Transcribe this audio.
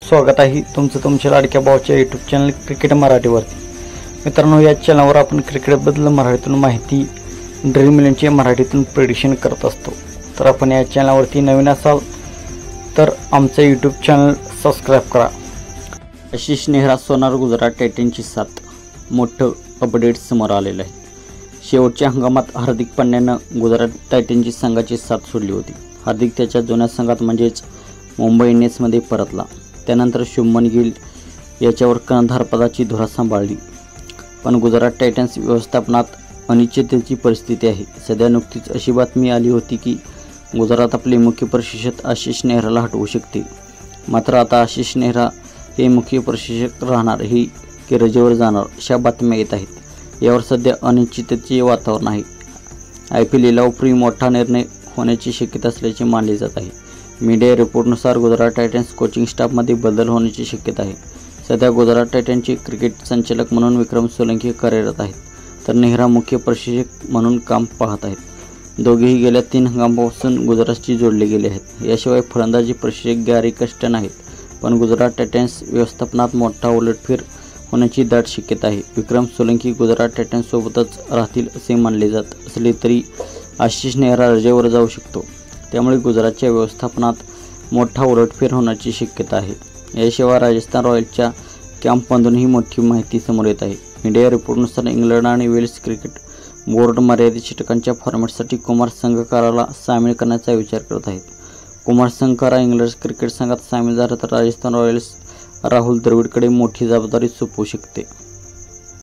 स्वागत आहे तुमचं तुमच्या लाडक्या भावाच्या यूट्यूब चॅनल क्रिकेट मराठीवर। मित्रांनो, या चॅनलवर आपण क्रिकेटबद्दल मराठीतून माहिती, ड्रीम 11चे मराठीतून प्रेडिक्शन करत असतो। तर आपण या चॅनलवरती नवीन असाल तर आमचं यूट्यूब चॅनल सबस्क्राइब करा। आशिष नेहरा सोनार गुजरात टायटन्सची साथ, मोठं अपडेट समोर आलेलं आहे। शेवटच्या हंगामात हार्दिक पांड्यानं गुजरात टायटन्सची संघाची साथ सोडली होती। हार्दिक त्याच्या जुन्या संघात म्हणजेच मुंबई इंडियन्समध्ये परतला। त्यानंतर शुभमन गिल याच्यावर कर्णधारपदाची धुरा सांभाळली, पण गुजरात टायटन्स व्यवस्थापनात अनिश्चिततेची परिस्थिती आहे। सध्या नुकतीच अशी बातमी आली होती की गुजरात आपले मुख्य प्रशिक्षक आशिष नेहराला हटवू शकते। मात्र आता आशिष नेहरा हे मुख्य प्रशिक्षक राहणार की रजेवर जाणार अशा बातम्या येत आहेत। यावर सध्या अनिश्चिततेचे वातावरण आहे। IPL लिलावापूर्वी मोठा निर्णय होण्याची शक्यता असल्याचे मानले जात आहे। मीडिया रिपोर्टनुसार गुजरात टायटन्स कोचिंग स्टाफमध्ये बदल होण्याची शक्यता आहे। सध्या गुजरात टायटन्सचे क्रिकेट संचालक म्हणून विक्रम सोलंकी कार्यरत आहेत, तर नेहरा मुख्य प्रशिक्षक म्हणून काम पाहत आहेत। दोघेही गेल्या 3 हंगामापासून गुजरातशी जोडले गेले आहेत। याशिवाय फलंदाजी प्रशिक्षक गॅरी कर्स्टन आहेत, पण गुजरात टायटन्स व्यवस्थापनात मोठा उलटफेर होण्याची दाट शक्यता आहे। विक्रम सोलंकी गुजरात टायटन्ससोबतच राहतील असे मानले जात असले तरी आशिष नेहरा रजेवर जाऊ शकतो, त्यामुळे गुजरातच्या व्यवस्थापनात मोठा उलटफेर होण्याची शक्यता आहे। याशिवाय राजस्थान रॉयल्सच्या कॅम्पमधूनही मोठी माहिती समोर येत आहे। मीडिया रिपोर्टनुसार इंग्लंड आणि वेल्स क्रिकेट बोर्ड मर्यादित षटकांच्या फॉर्मॅटसाठी कुमार संगकाराला सामील करण्याचा विचार करत आहेत। कुमार संगकारा इंग्लंड क्रिकेट संघात सामील झाला तर राजस्थान रॉयल्स राहुल द्रविडकडे मोठी जबाबदारी सोपवू शकते।